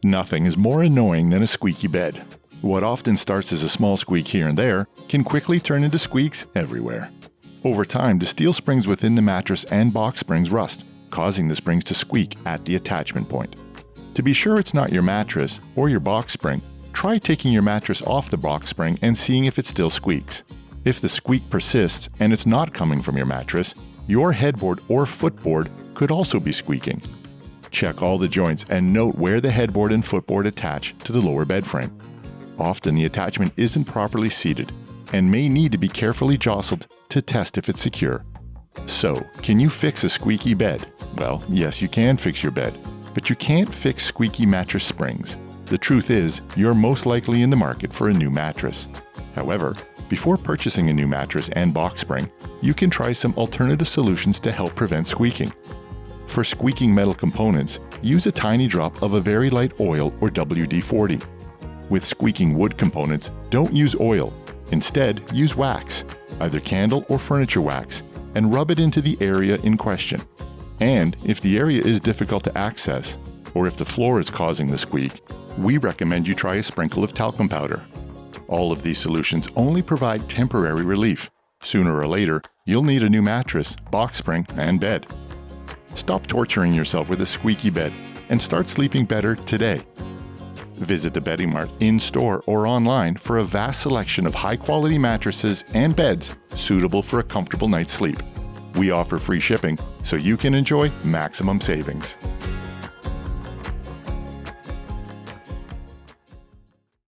Nothing is more annoying than a squeaky bed. What often starts as a small squeak here and there can quickly turn into squeaks everywhere. Over time, the steel springs within the mattress and box springs rust, causing the springs to squeak at the attachment point. To be sure it's not your mattress or your box spring, try taking your mattress off the box spring and seeing if it still squeaks. If the squeak persists and it's not coming from your mattress, your headboard or footboard could also be squeaking. Check all the joints and note where the headboard and footboard attach to the lower bed frame. Often the attachment isn't properly seated and may need to be carefully jostled to test if it's secure. So, can you fix a squeaky bed? Well, yes, you can fix your bed, but you can't fix squeaky mattress springs. The truth is, you're most likely in the market for a new mattress. However, before purchasing a new mattress and box spring, you can try some alternative solutions to help prevent squeaking. For squeaking metal components, use a tiny drop of a very light oil or WD-40. With squeaking wood components, don't use oil. Instead, use wax, either candle or furniture wax, and rub it into the area in question. And if the area is difficult to access, or if the floor is causing the squeak, we recommend you try a sprinkle of talcum powder. All of these solutions only provide temporary relief. Sooner or later, you'll need a new mattress, box spring, and bed. Stop torturing yourself with a squeaky bed and start sleeping better today. Visit the Bedding Mart in-store or online for a vast selection of high-quality mattresses and beds suitable for a comfortable night's sleep. We offer free shipping, so you can enjoy maximum savings.